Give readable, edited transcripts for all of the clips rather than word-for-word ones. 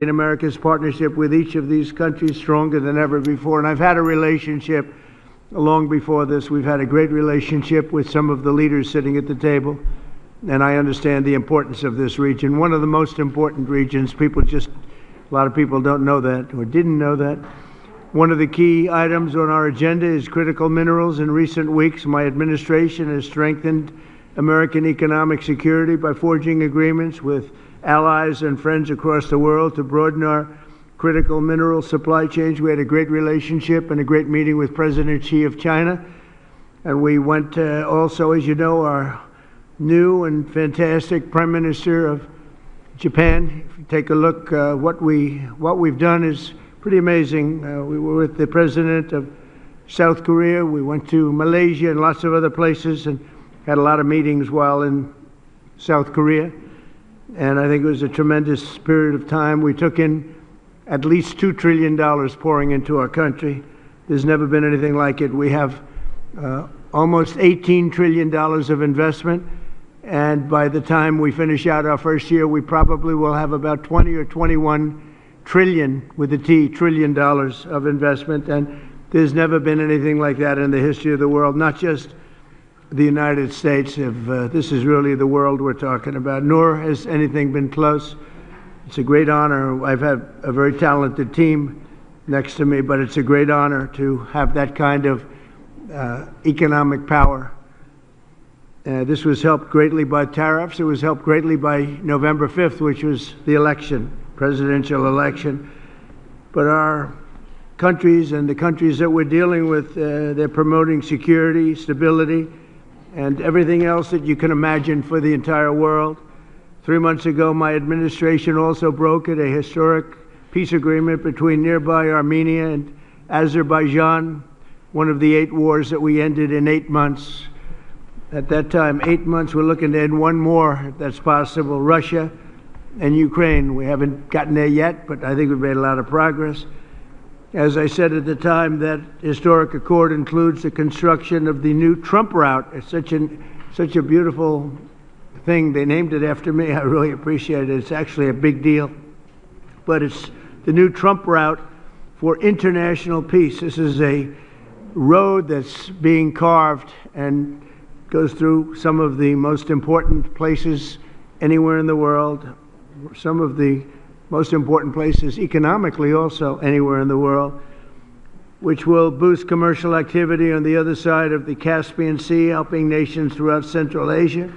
in America's partnership with each of these countries stronger than ever before. And I've had a relationship long before this. We've had a great relationship with some of the leaders sitting at the table, and I understand the importance of this region. One of the most important regions. A lot of people don't know that or didn't know that. One of the key items on our agenda is critical minerals. In recent weeks, my administration has strengthened American economic security by forging agreements with allies and friends across the world to broaden our critical mineral supply chains. We had a great relationship and a great meeting with President Xi of China. And we went also, as you know, our new and fantastic Prime Minister of Japan. If you take a look, what we've done is pretty amazing. We were with the President of South Korea. We went to Malaysia and lots of other places and had a lot of meetings while in South Korea. And I think it was a tremendous period of time. We took in at least $2 trillion pouring into our country. There's never been anything like it. We have almost $18 trillion of investment. And by the time we finish out our first year, we probably will have about 20 or 21 trillion, with a T, trillion dollars of investment. And there's never been anything like that in the history of the world, not just the United States. This is really the world we're talking about, nor has anything been close. It's a great honor. I've had a very talented team next to me, but it's a great honor to have that kind of economic power. This was helped greatly by tariffs. It was helped greatly by November 5th, which was the election, presidential election. But our countries and the countries that we're dealing with, they're promoting security, stability, and everything else that you can imagine for the entire world. 3 months ago, my administration also brokered a historic peace agreement between nearby Armenia and Azerbaijan, one of the 8 wars that we ended in 8 months. At that time, 8 months, we're looking to end one more, if that's possible. Russia and Ukraine. We haven't gotten there yet, but I think we've made a lot of progress. As I said at the time, that historic accord includes the construction of the new Trump route. It's such a beautiful thing. They named it after me. I really appreciate it. It's actually a big deal. But it's the new Trump route for international peace. This is a road that's being carved and goes through some of the most important places anywhere in the world, some of the most important places economically also anywhere in the world, which will boost commercial activity on the other side of the Caspian Sea, helping nations throughout Central Asia.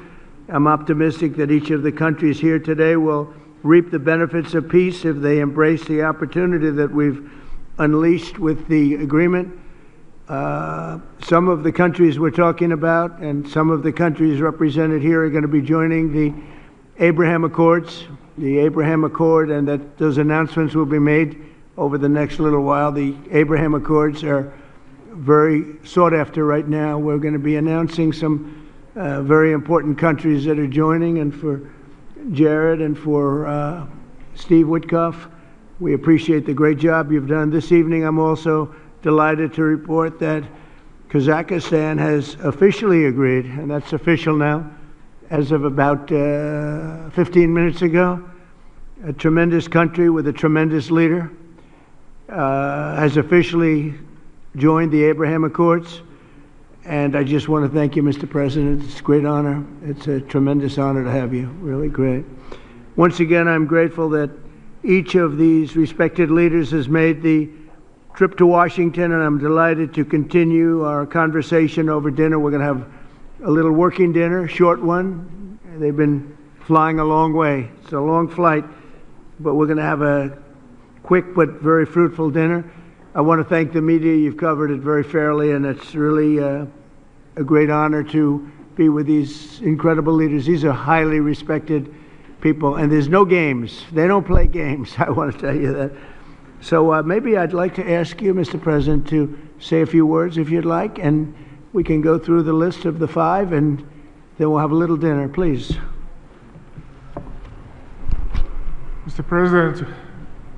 I'm optimistic that each of the countries here today will reap the benefits of peace if they embrace the opportunity that we've unleashed with the agreement. Some of the countries we're talking about and some of the countries represented here are going to be joining the Abraham Accords, and that those announcements will be made over the next little while. The Abraham Accords are very sought after right now. We're going to be announcing some very important countries that are joining, and for Jared and for Steve Witkoff, we appreciate the great job you've done. This evening, I'm also delighted to report that Kazakhstan has officially agreed, and that's official now, as of about 15 minutes ago. A tremendous country with a tremendous leader has officially joined the Abraham Accords. And I just want to thank you, Mr. President. It's a great honor. It's a tremendous honor to have you. Really great. Once again, I'm grateful that each of these respected leaders has made the trip to Washington, and I'm delighted to continue our conversation over dinner. We're going to have a little working dinner, short one. They've been flying a long way. It's a long flight, but we're going to have a quick but very fruitful dinner. I want to thank the media. You've covered it very fairly, and it's really a great honor to be with these incredible leaders. These are highly respected people, and there's no games. They don't play games, I want to tell you that. So maybe I'd like to ask you, Mr. President, to say a few words if you'd like, and we can go through the list of the 5, and then we'll have a little dinner, please. Mr. President,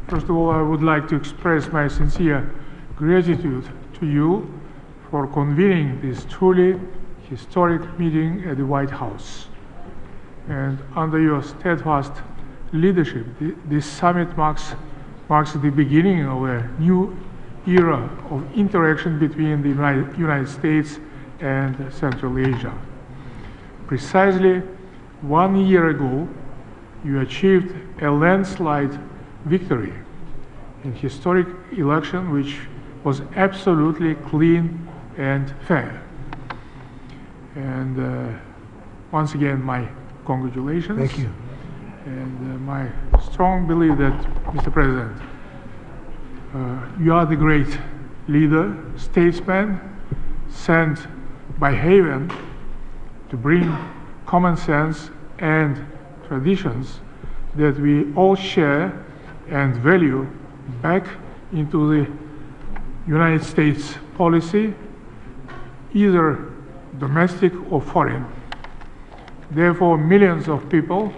first of all, I would like to express my sincere gratitude to you for convening this truly historic meeting at the White House. And under your steadfast leadership. This summit marks the beginning of a new era of interaction between the United States and Central Asia. Precisely 1 year ago, you achieved a landslide victory in historic election which was absolutely clean and fair. And once again, my congratulations. Thank you. And my strong belief that, Mr. President, you are the great leader, statesman, sent by heaven to bring common sense and traditions that we all share and value back into the United States policy, either domestic or foreign. Therefore, millions of people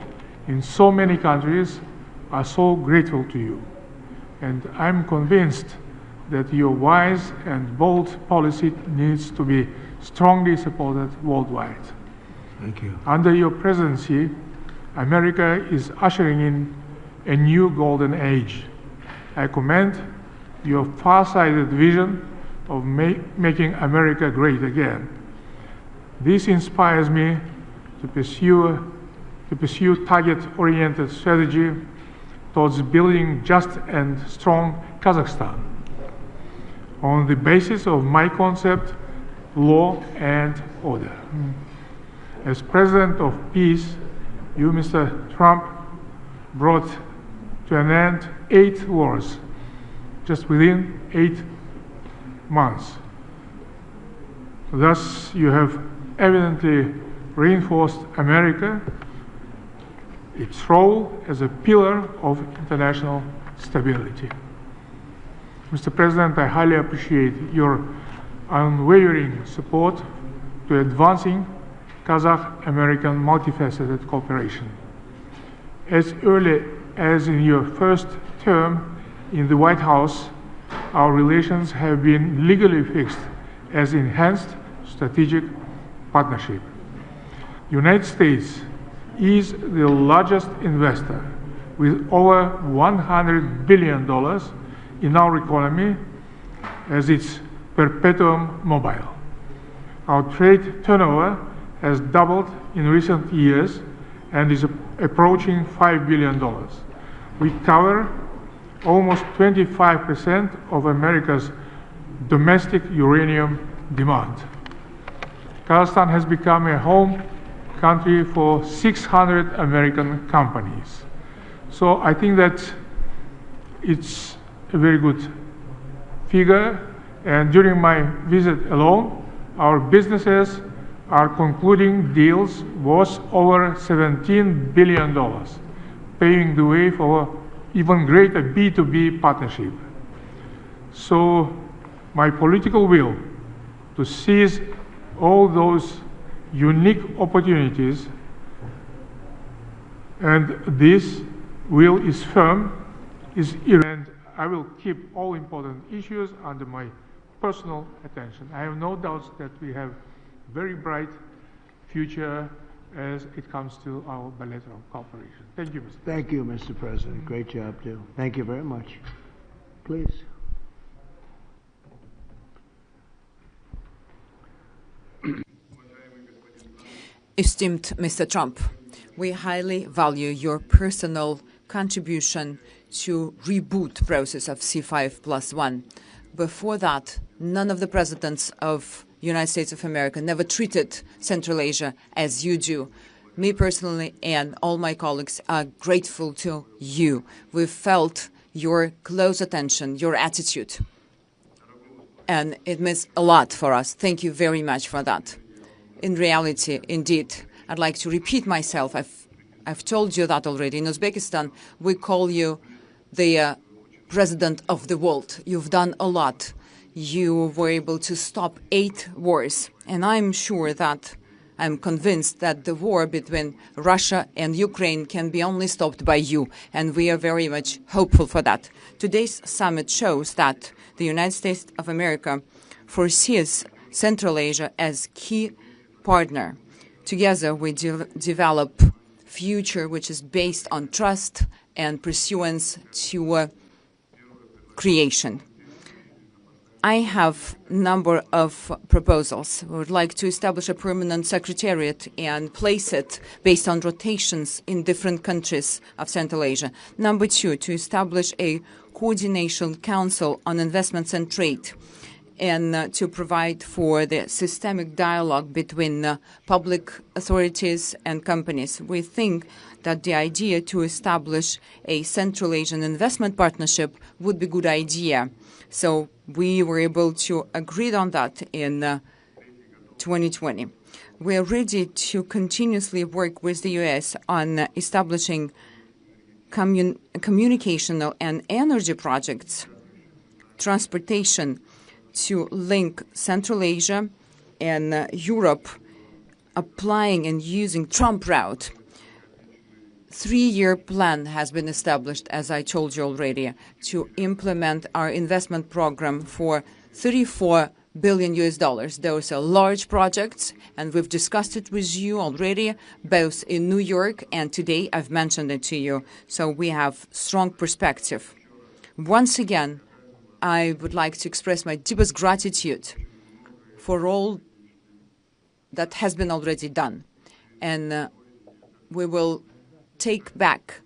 in so many countries are so grateful to you. And I'm convinced that your wise and bold policy needs to be strongly supported worldwide. Thank you. Under your presidency, America is ushering in a new golden age. I commend your far-sighted vision of making America great again. This inspires me to pursue target-oriented strategy towards building just and strong Kazakhstan on the basis of my concept, law and order. As President of Peace, you, Mr. Trump, brought to an end 8 wars just within 8 months. Thus, you have evidently reinforced America, its role as a pillar of international stability. Mr. President, I highly appreciate your unwavering support to advancing Kazakh-American multifaceted cooperation. As early as in your first term in the White House, our relations have been legally fixed as enhanced strategic partnership. The United States is the largest investor with over $100 billion in our economy as its perpetuum mobile. Our trade turnover has doubled in recent years and is approaching $5 billion. We cover almost 25% of America's domestic uranium demand. Kazakhstan has become a home country for 600 American companies. So I think that it's a very good figure, and during my visit alone, our businesses are concluding deals worth over $17 billion, paving the way for even greater B2B partnership. So my political will to seize all those unique opportunities, and this will is firm, and I will keep all important issues under my personal attention. I have no doubts that we have very bright future as it comes to our bilateral cooperation. Thank you, Mr. President. Thank you, Mr. President. Great job, too. Thank you very much. Please. Esteemed Mr. Trump, we highly value your personal contribution to reboot process of C5+1. Before that, none of the presidents of United States of America never treated Central Asia as you do. Me personally and all my colleagues are grateful to you. We've felt your close attention, your attitude, and it means a lot for us. Thank you very much for that. In reality, indeed, I'd like to repeat myself. I've told you that already. In Uzbekistan, we call you the president of the world. You've done a lot. You were able to stop 8 wars. And I'm convinced that the war between Russia and Ukraine can be only stopped by you. And we are very much hopeful for that. Today's summit shows that the United States of America foresees Central Asia as key partner. Together, we develop future which is based on trust and pursuance to creation. I have a number of proposals. We would like to establish a permanent secretariat and place it based on rotations in different countries of Central Asia. Number two, to establish a coordination council on investments and trade, and to provide for the systemic dialogue between public authorities and companies. We think that the idea to establish a Central Asian investment partnership would be a good idea. So we were able to agree on that in 2020. We are ready to continuously work with the U.S. on establishing communicational and energy projects, transportation, to link Central Asia and Europe, applying and using Trump route. 3-year plan has been established, as I told you already, to implement our investment program for $34 billion. Those are large projects, and we've discussed it with you already, both in New York and today I've mentioned it to you. So we have strong perspective. Once again, I would like to express my deepest gratitude for all that has been already done. And we will take back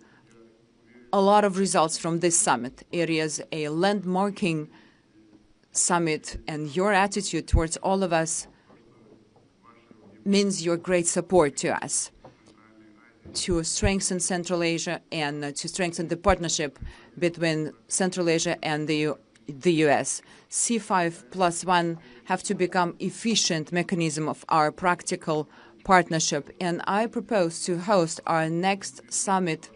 a lot of results from this summit. It is a landmarking summit, and your attitude towards all of us means your great support to us to strengthen Central Asia and to strengthen the partnership between Central Asia and the U.S. C5+1 have to become efficient mechanism of our practical partnership, and I propose to host our next summit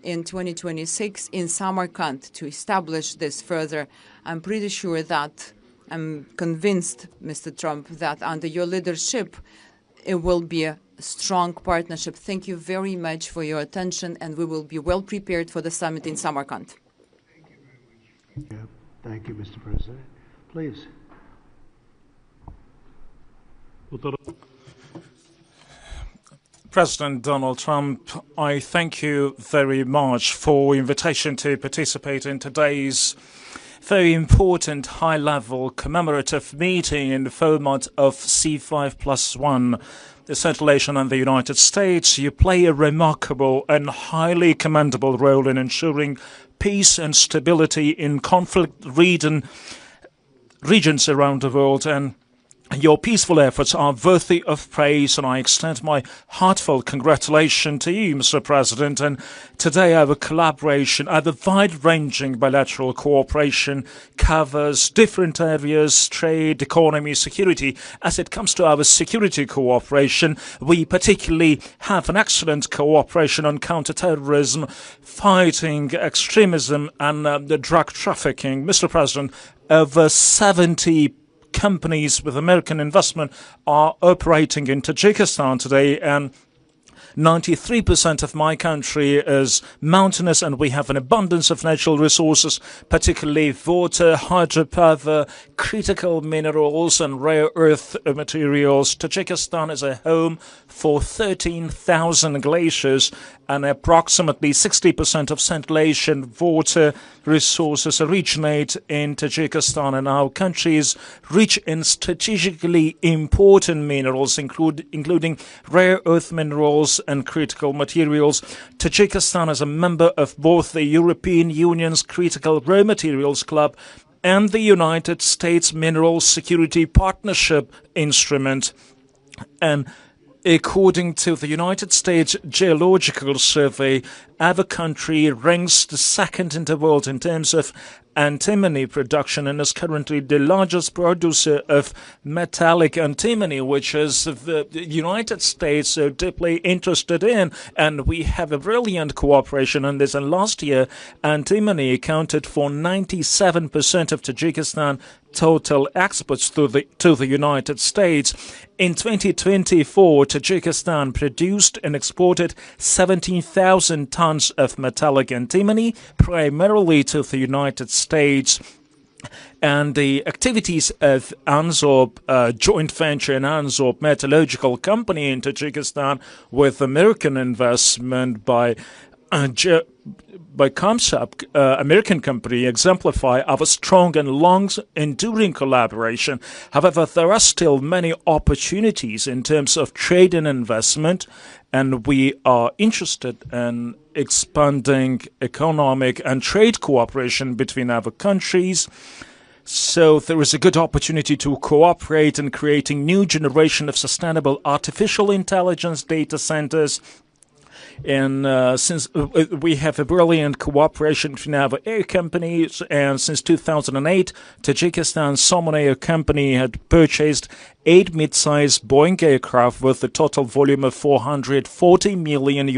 in 2026 in Samarkand to establish this further. I'm pretty sure that, I'm convinced, Mr. Trump, that under your leadership it will be a strong partnership. Thank you very much for your attention, and we will be well prepared for the summit in Samarkand. Yeah. Thank you, Mr. President. Please. President Donald Trump, I thank you very much for the invitation to participate in today's very important high-level commemorative meeting in the format of C5+1. The Central Asia and the United States, you play a remarkable and highly commendable role in ensuring peace and stability in conflict regions around the world, and your peaceful efforts are worthy of praise, and I extend my heartfelt congratulations to you, Mr. President. And today our collaboration, our wide-ranging bilateral cooperation covers different areas: trade, economy, security. As it comes to our security cooperation, we particularly have an excellent cooperation on counterterrorism, fighting extremism and the drug trafficking. Mr. President, over 70 companies with American investment are operating in Tajikistan today, and 93% of my country is mountainous, and we have an abundance of natural resources, particularly water, hydropower, critical minerals and rare earth materials. Tajikistan is a home for 13,000 glaciers, and approximately 60% of Central Asian water resources originate in Tajikistan, and our country is rich in strategically important minerals, including rare earth minerals and critical materials. Tajikistan is a member of both the European Union's Critical Raw Materials Club and the United States Mineral Security Partnership Instrument. And according to the United States Geological Survey, our country ranks the second in the world in terms of antimony production and is currently the largest producer of metallic antimony, which is the United States so deeply interested in, and we have a brilliant cooperation on this. And last year, antimony accounted for 97% of Tajikistan total exports to the United States. In 2024, Tajikistan produced and exported 17,000 tons of metallic antimony, primarily to the United States. And the activities of ANZOB joint venture and ANZOB Metallurgical Company in Tajikistan with American investment by Kassym, American company, exemplify our strong and long-enduring collaboration. However, there are still many opportunities in terms of trade and investment, and we are interested in expanding economic and trade cooperation between our countries. So there is a good opportunity to cooperate in creating new generation of sustainable artificial intelligence data centers. And since we have a brilliant cooperation between our air companies, and since 2008, Tajikistan's Somon Air Company had purchased 8 mid-sized Boeing aircraft with a total volume of $440 million,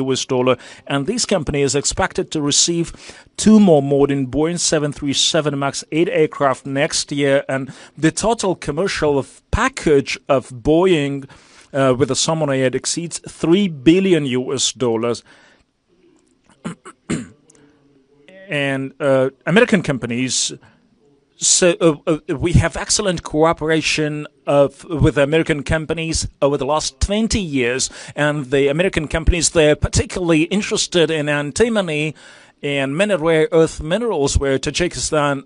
and this company is expected to receive 2 more modern Boeing 737 MAX 8 aircraft next year, and the total commercial package of Boeing with the Somon Air exceeds $3 billion. And American companies, so we have excellent cooperation with American companies over the last 20 years, and the American companies, they're particularly interested in antimony and many rare earth minerals, which Tajikistan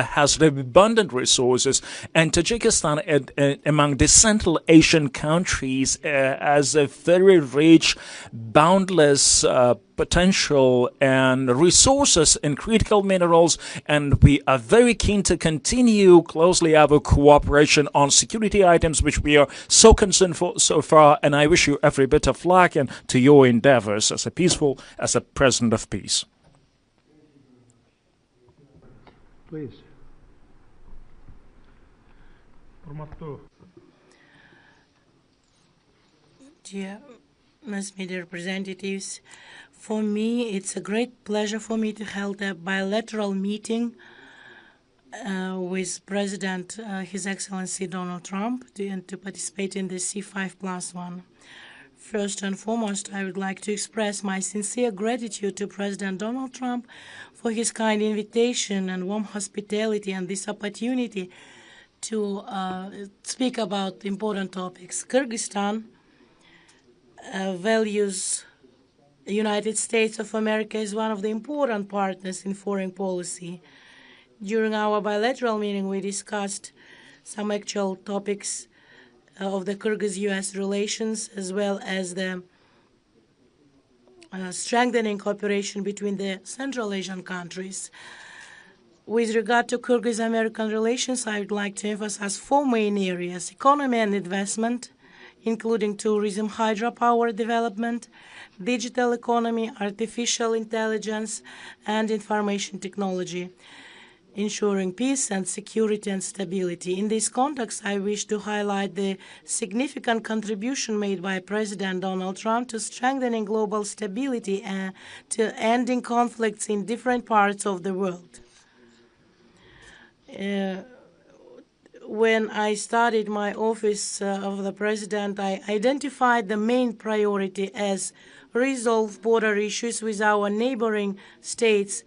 has abundant resources, and Tajikistan, among the Central Asian countries, has a very rich, boundless potential and resources in critical minerals, and we are very keen to continue closely our cooperation on security items, which we are so concerned for so far. And I wish you every bit of luck and to your endeavors as a president of peace. Please. Dear mass media representatives, for me, it's a great pleasure for me to hold a bilateral meeting with President, His Excellency Donald Trump, to participate in the C5+1. First and foremost, I would like to express my sincere gratitude to President Donald Trump for his kind invitation and warm hospitality and this opportunity to speak about important topics. Kyrgyzstan values the United States of America is one of the important partners in foreign policy. During our bilateral meeting, we discussed some actual topics of the Kyrgyz-U.S. relations, as well as the strengthening cooperation between the Central Asian countries. With regard to Kyrgyz-American relations, I would like to emphasize 4 main areas: economy and investment, including tourism, hydropower development, digital economy, artificial intelligence, and information technology, ensuring peace and security and stability. In this context, I wish to highlight the significant contribution made by President Donald Trump to strengthening global stability and to ending conflicts in different parts of the world. When I started my office of the president, I identified the main priority as resolve border issues with our neighboring states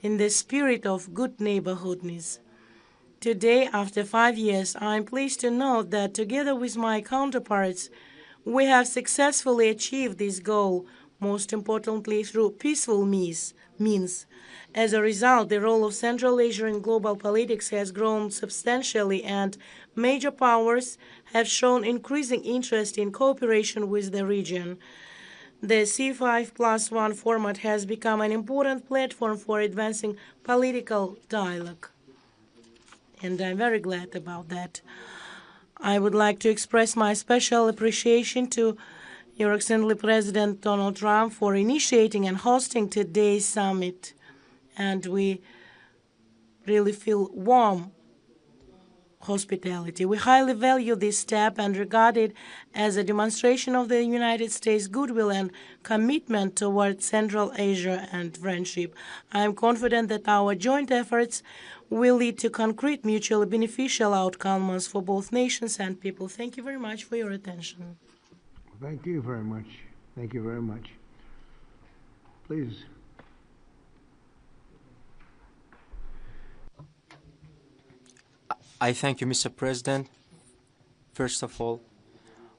in the spirit of good neighborhoodness. Today, after 5 years, I am pleased to note that together with my counterparts, we have successfully achieved this goal, most importantly through peaceful means. As a result, the role of Central Asia in global politics has grown substantially, and major powers have shown increasing interest in cooperation with the region. The C5+1 format has become an important platform for advancing political dialogue, and I'm very glad about that. I would like to express my special appreciation to Your Excellency President Donald Trump for initiating and hosting today's summit, and we really feel warm hospitality. We highly value this step and regard it as a demonstration of the United States' goodwill and commitment toward Central Asia and friendship. I am confident that our joint efforts will lead to concrete, mutually beneficial outcomes for both nations and people. Thank you very much for your attention. Thank you very much. Thank you very much. Please. I thank you, Mr. President. First of all,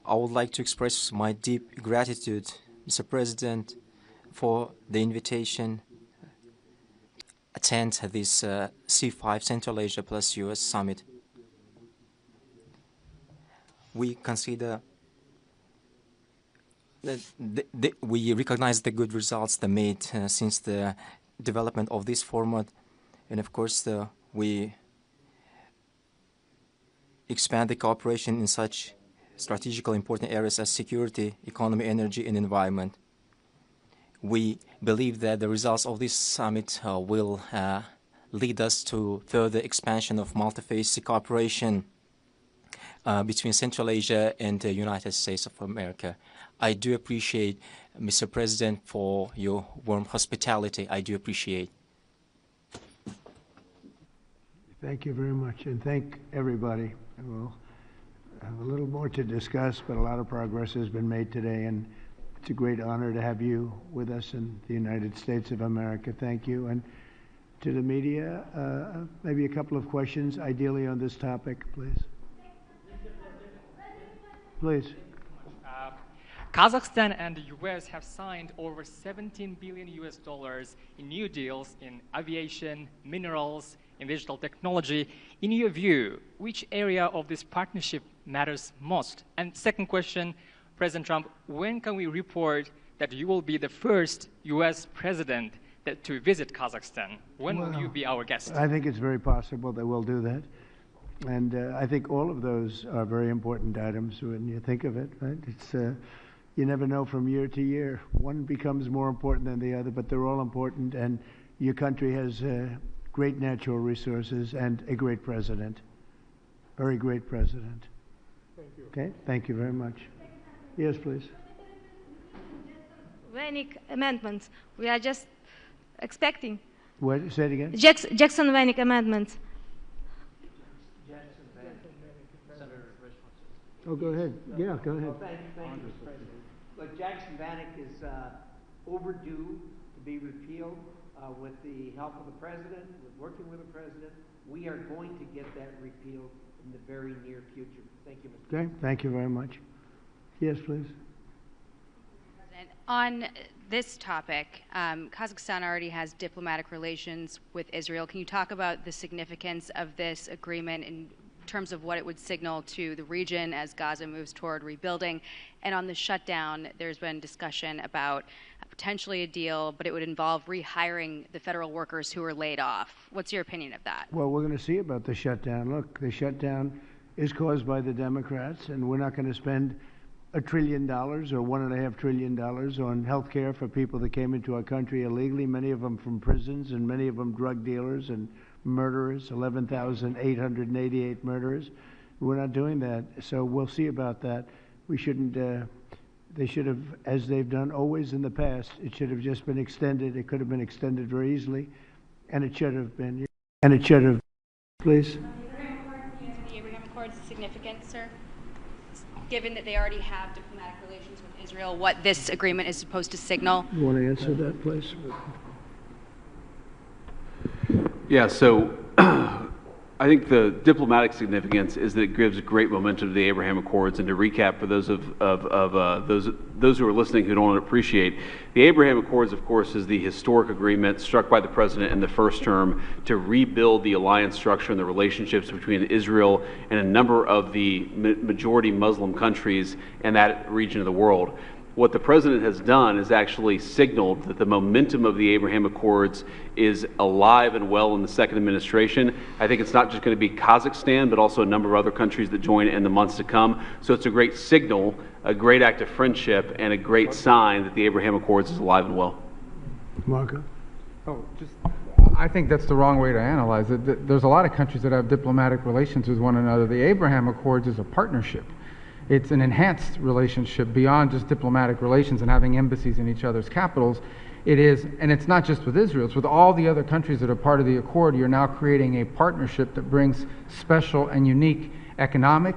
I would like to express my deep gratitude, Mr. President, for the invitation to attend this C5 Central Asia plus US Summit. We consider that we recognize the good results they made since the development of this format, and of course we expand the cooperation in such strategically important areas as security, economy, energy, and environment. We believe that the results of this summit will lead us to further expansion of multi-phase cooperation between Central Asia and the United States of America. I do appreciate, Mr. President, for your warm hospitality. I do appreciate. Thank you very much, and thank everybody. We'll have a little more to discuss, but a lot of progress has been made today, and it's a great honor to have you with us in the United States of America. Thank you. And to the media, maybe a couple of questions, ideally on this topic, please. Please. Kazakhstan and the US have signed over $17 billion in new deals in aviation, minerals, and digital technology. In your view, which area of this partnership matters most? And second question, President Trump, when can we report that you will be the first US president to visit Kazakhstan? When will you be our guest? I think it's very possible that we'll do that. And I think all of those are very important items when you think of it, right? It's, you never know from year to year. One becomes more important than the other, but they're all important, and your country has great natural resources and a great president. Very great president. Thank you. Okay, thank you very much. Yes, please. Vanik amendments. We are just expecting. What? Say it again. Jackson-Vanik amendments. Oh, go ahead. Yeah, go ahead. Well, thank you, Mr. President. Look, Jackson-Vanik is overdue to be repealed. With the help of the president, with working with the president, we are going to get that repealed in the very near future. Thank you, Mr. Okay, thank you very much. Yes, please. On this topic, Kazakhstan already has diplomatic relations with Israel. Can you talk about the significance of this agreement in terms of what it would signal to the region as Gaza moves toward rebuilding? And on the shutdown, there's been discussion about potentially a deal, but it would involve rehiring the federal workers who were laid off. What's your opinion of that? Well, we're going to see about the shutdown. Look, the shutdown is caused by the Democrats, and we're not going to spend $1 trillion or $1.5 trillion on health care for people that came into our country illegally, many of them from prisons and many of them drug dealers and murderers, 11,888 murderers. We're not doing that, so we'll see about that. We shouldn't, they should have, as they've done always in the past, it should have just been extended. It could have been extended very easily, and it should have been. And it should have. Please. The Abraham Accords is significant, sir? Given that they already have diplomatic relations with Israel, what this agreement is supposed to signal? You want to answer that, please? Yeah, so I think the diplomatic significance is that it gives great momentum to the Abraham Accords. And to recap for those those who are listening who don't appreciate, the Abraham Accords, of course, is the historic agreement struck by the president in the first term to rebuild the alliance structure and the relationships between Israel and a number of the majority Muslim countries in that region of the world. What the president has done is actually signaled that the momentum of the Abraham Accords is alive and well in the second administration. I think it's not just going to be Kazakhstan, but also a number of other countries that join in the months to come. So it's a great signal, a great act of friendship, and a great sign that the Abraham Accords is alive and well. Marco? I think that's the wrong way to analyze it. There's a lot of countries that have diplomatic relations with one another. The Abraham Accords is a partnership. It's an enhanced relationship beyond just diplomatic relations and having embassies in each other's capitals. It is, and it's not just with Israel, it's with all the other countries that are part of the accord. You're now creating a partnership that brings special and unique economic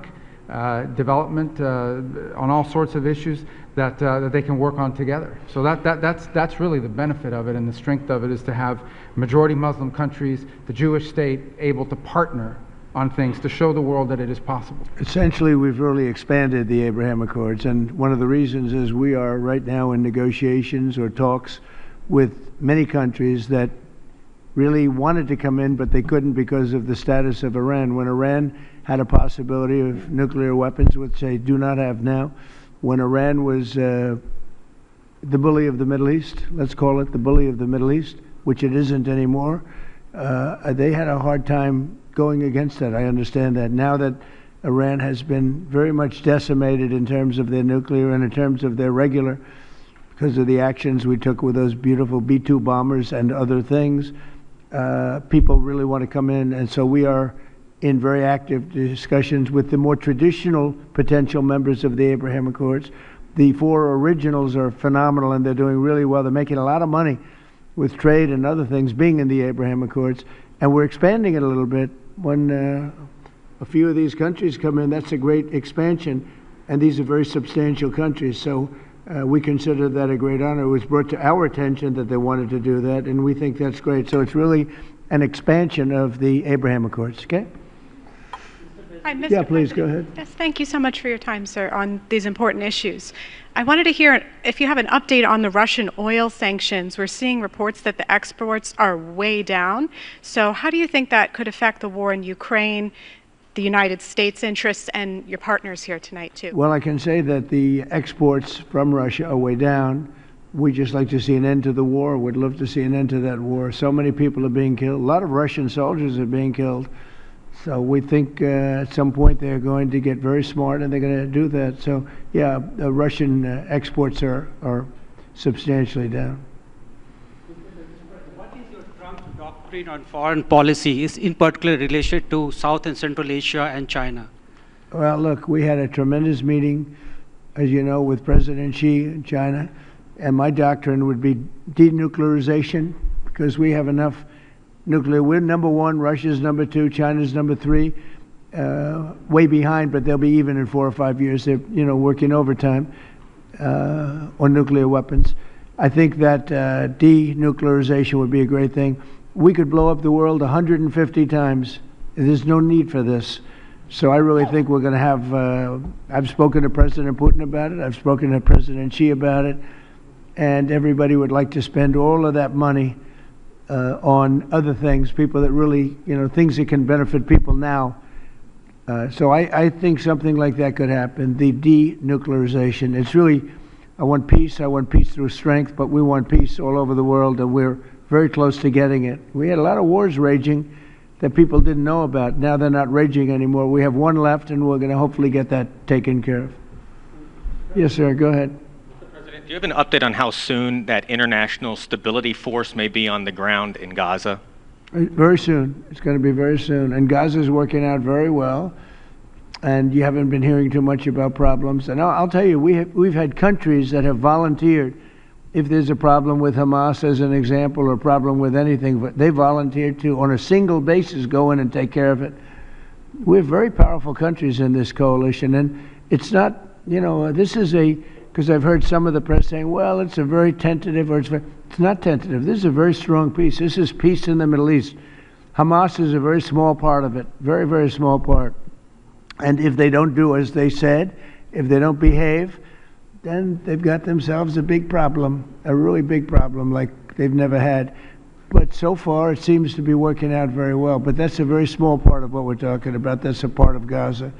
development on all sorts of issues that they can work on together. So that's really the benefit of it, and the strength of it is to have majority Muslim countries, the Jewish state, able to partner on things to show the world that it is possible. Essentially, we've really expanded the Abraham Accords, and one of the reasons is we are right now in negotiations or talks with many countries that really wanted to come in, but they couldn't because of the status of Iran. When Iran had a possibility of nuclear weapons, which they do not have now, when Iran was the bully of the Middle East, let's call it the bully of the Middle East, which it isn't anymore, they had a hard time going against that. I understand that. Now that Iran has been very much decimated in terms of their nuclear and in terms of their regular, because of the actions we took with those beautiful B-2 bombers and other things, people really want to come in, and so we are in very active discussions with the more traditional potential members of the Abraham Accords. The four originals are phenomenal, and they're doing really well. They're making a lot of money with trade and other things being in the Abraham Accords, and we're expanding it a little bit. When a few of these countries come in, that's a great expansion, and these are very substantial countries, so we consider that a great honor. It was brought to our attention that they wanted to do that, and we think that's great. So it's really an expansion of the Abraham Accords, okay? Hi, Mr. Yeah, please, President. go ahead. Yes, thank you so much for your time, sir, on these important issues. I wanted to hear if you have an update on the Russian oil sanctions. We're seeing reports that the exports are way down. So how do you think that could affect the war in Ukraine, the United States' interests, and your partners here tonight, too? Well, I can say that the exports from Russia are way down. We just like to see an end to the war. We'd love to see an end to that war. So many people are being killed. A lot of Russian soldiers are being killed. So we think at some point they're going to get very smart and they're going to do that. So, yeah, the Russian exports are substantially down. What is your Trump doctrine on foreign policy, is in particular related to South and Central Asia and China? Well, look, we had a tremendous meeting, as you know, with President Xi in China, and my doctrine would be denuclearization, because we have enough nuclear. We're number one, Russia's number two, China's number three, way behind, but they'll be even in 4 or 5 years. They're, working overtime on nuclear weapons. I think that denuclearization would be a great thing. We could blow up the world 150 times. There's no need for this. So I really think we're going to have, I've spoken to President Putin about it, I've spoken to President Xi about it, and everybody would like to spend all of that money on other things, people that really, things that can benefit people now. So I think something like that could happen, the denuclearization. It's really, I want peace through strength, but we want peace all over the world, and we're very close to getting it. We had a lot of wars raging that people didn't know about. Now they're not raging anymore. We have one left, and we're going to hopefully get that taken care of. Yes, sir, go ahead. Do you have an update on how soon that international stability force may be on the ground in Gaza? Very soon. It's going to be very soon. And Gaza is working out very well. And you haven't been hearing too much about problems. And I'll tell you, we've had countries that have volunteered. If there's a problem with Hamas, as an example, or a problem with anything, but they volunteered to, on a single basis, go in and take care of it. We have very powerful countries in this coalition. And it's not, this is because I've heard some of the press saying, well, it's a very tentative, or it's not tentative. This is a very strong peace. This is peace in the Middle East. Hamas is a very small part of it, very, very small part. And if they don't do as they said, if they don't behave, then they've got themselves a big problem, a really big problem like they've never had. But so far, it seems to be working out very well. But that's a very small part of what we're talking about. That's a part of Gaza.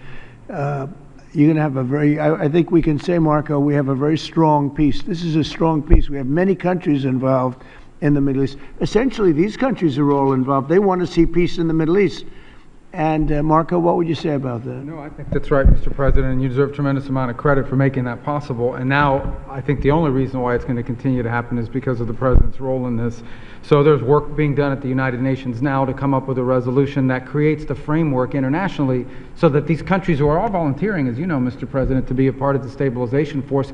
You're going to have a very, I think we can say, Marco, we have a very strong peace. This is a strong peace. We have many countries involved in the Middle East. Essentially, these countries are all involved. They want to see peace in the Middle East. And Marco, what would you say about that? No, I think that's right, Mr. President, and you deserve a tremendous amount of credit for making that possible. And now I think the only reason why it's going to continue to happen is because of the President's role in this. So there's work being done at the United Nations now to come up with a resolution that creates the framework internationally so that these countries who are all volunteering, as you know, Mr. President, to be a part of the stabilization force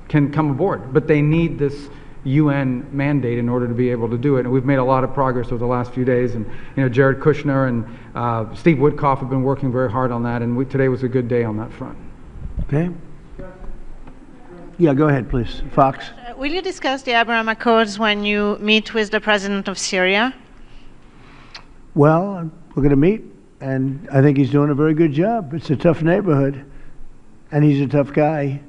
can come aboard. But they need this UN mandate in order to be able to do it. And we've made a lot of progress over the last few days. And Jared Kushner and Steve Woodcock have been working very hard on that. And today was a good day on that front. Okay. Yeah, go ahead, please. Fox. Will you discuss the Abraham Accords when you meet with the president of Syria? Well, we're going to meet. and I think he's doing a very good job. It's a tough neighborhood, and he's a tough guy,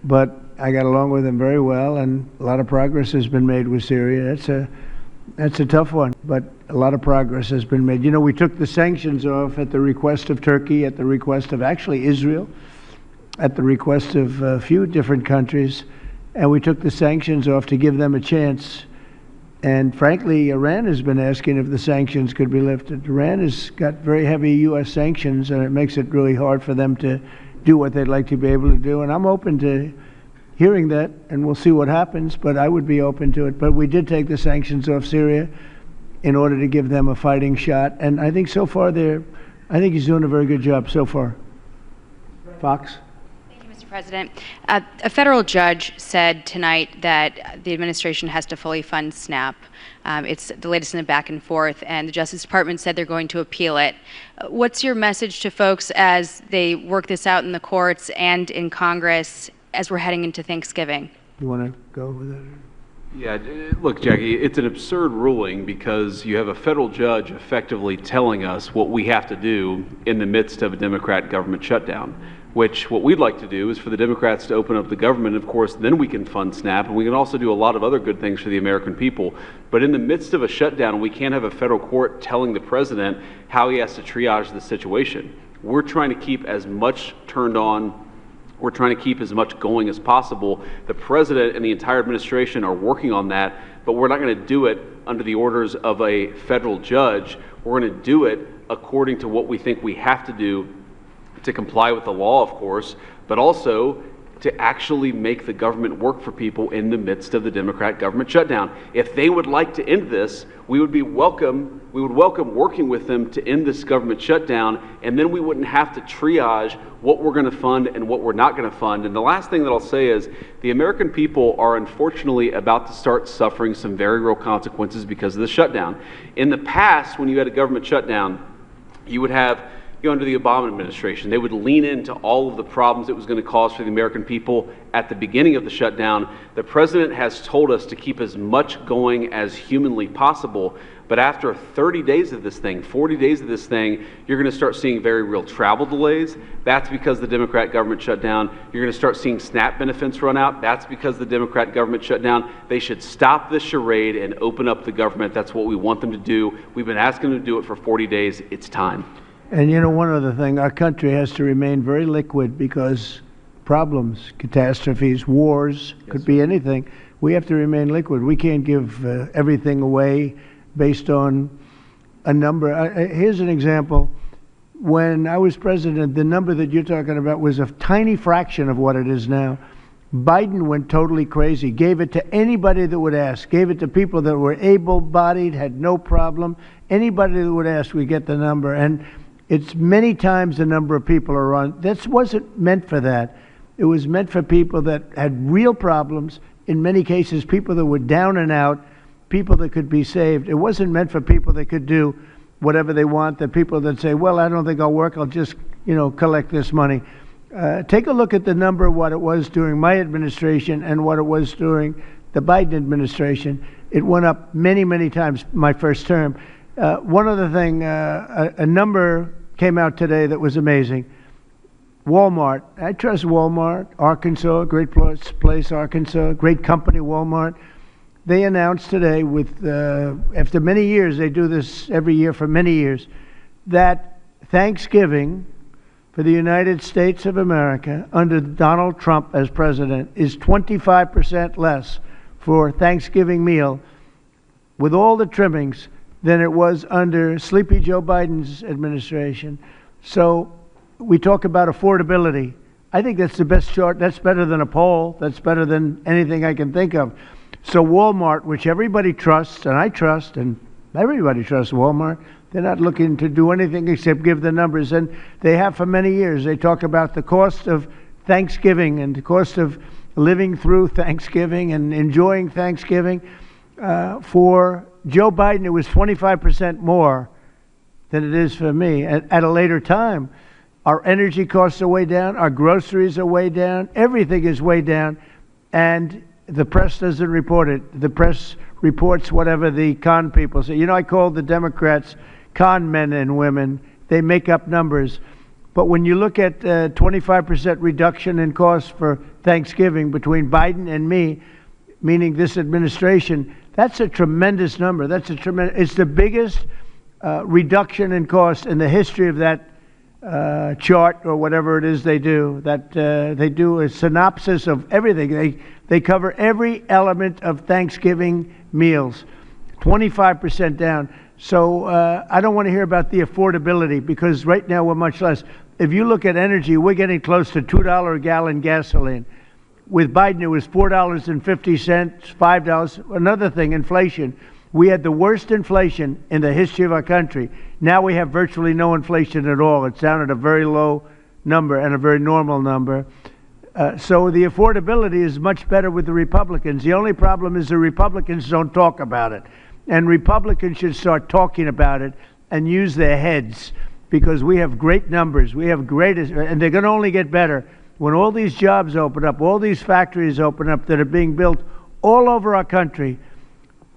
but I got along with him very well, and a lot of progress has been made with Syria. That's a tough one, but a lot of progress has been made. You know, we took the sanctions off at the request of Turkey, at the request of actually Israel, at the request of a few different countries, and we took the sanctions off to give them a chance. And frankly, Iran has been asking if the sanctions could be lifted. Iran has got very heavy U.S. sanctions, and it makes it really hard for them to do what they'd like to be able to do. And I'm open to hearing that, and we'll see what happens, but I would be open to it. But we did take the sanctions off Syria in order to give them a fighting shot. And I think so far I think he's doing a very good job so far. Fox? Mr. President, a federal judge said tonight that the administration has to fully fund SNAP. It's the latest in a back and forth, and the Justice Department said they're going to appeal it. What's your message to folks as they work this out in the courts and in Congress as we're heading into Thanksgiving? You want to go with that? Yeah, look, Jackie, it's an absurd ruling because you have a federal judge effectively telling us what we have to do in the midst of a Democrat government shutdown, which what we'd like to do is for the Democrats to open up the government. Of course, then we can fund SNAP, and we can also do a lot of other good things for the American people. But in the midst of a shutdown, we can't have a federal court telling the president how he has to triage the situation. We're trying to keep as much turned on. We're trying to keep as much going as possible. The president and the entire administration are working on that, but we're not going to do it under the orders of a federal judge. We're going to do it according to what we think we have to do to comply with the law, of course, but also to actually make the government work for people in the midst of the Democrat government shutdown. If they would like to end this, we would welcome working with them to end this government shutdown, and then we wouldn't have to triage what we're going to fund and what we're not going to fund. And the last thing that I'll say is the American people are unfortunately about to start suffering some very real consequences because of the shutdown. In the past, when you had a government shutdown, you would have under the Obama administration, they would lean into all of the problems it was going to cause for the American people at the beginning of the shutdown. The president has told us to keep as much going as humanly possible, but after 30 days of this thing, 40 days of this thing, you're going to start seeing very real travel delays. That's because the Democrat government shut down. You're going to start seeing SNAP benefits run out. That's because the Democrat government shut down. They should stop this charade and open up the government. That's what we want them to do. We've been asking them to do it for 40 days. It's time. And you know, one other thing, our country has to remain very liquid because problems, catastrophes, wars, could be anything. We have to remain liquid. We can't give everything away based on a number. Here's an example. When I was president, the number that you're talking about was a tiny fraction of what it is now. Biden went totally crazy, gave it to anybody that would ask, gave it to people that were able-bodied, had no problem. Anybody that would ask, we get the number. And it's many times the number of people are on. This wasn't meant for that. It was meant for people that had real problems, in many cases people that were down and out, people that could be saved. It wasn't meant for people that could do whatever they want, the people that say, well, I don't think I'll work, I'll just, collect this money. Take a look at the number of what it was during my administration and what it was during the Biden administration. It went up many, many times my first term. One other thing, a number came out today that was amazing. Walmart. I trust Walmart. Arkansas, great place, Arkansas, great company, Walmart. They announced today, after many years, they do this every year for many years, that Thanksgiving for the United States of America under Donald Trump as president is 25% less for Thanksgiving meal with all the trimmings than it was under Sleepy Joe Biden's administration. So we talk about affordability. I think that's the best chart. That's better than a poll. That's better than anything I can think of. So Walmart, which everybody trusts, and I trust, and everybody trusts Walmart, they're not looking to do anything except give the numbers. And they have for many years. They talk about the cost of Thanksgiving and the cost of living through Thanksgiving and enjoying Thanksgiving. For Joe Biden, it was 25% more than it is for me at a later time. Our energy costs are way down. Our groceries are way down. Everything is way down. And the press doesn't report it. The press reports whatever the con people say. I call the Democrats con men and women. they make up numbers. But when you look at 25% reduction in costs for Thanksgiving between Biden and me, meaning this administration, that's a tremendous number. It's the biggest reduction in cost in the history of that chart or whatever it is they do. They do a synopsis of everything. They cover every element of Thanksgiving meals, 25% down. So I don't want to hear about the affordability, because right now we're much less. If you look at energy, we're getting close to $2 a gallon gasoline. With Biden, it was $4.50, $5. Another thing, inflation. We had the worst inflation in the history of our country. Now we have virtually no inflation at all. It's down at a very low number and a very normal number. So the affordability is much better with the Republicans. The only problem is the Republicans don't talk about it. And Republicans should start talking about it and use their heads, because we have great numbers. We have and they're going to only get better when all these jobs open up, all these factories open up that are being built all over our country.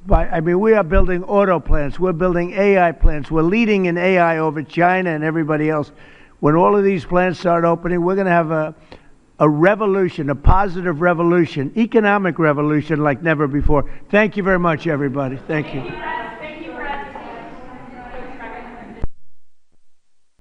We are building auto plants. We're building AI plants. We're leading in AI over China and everybody else. When all of these plants start opening, we're going to have a revolution, a positive revolution, economic revolution like never before. Thank you very much, everybody. Thank you.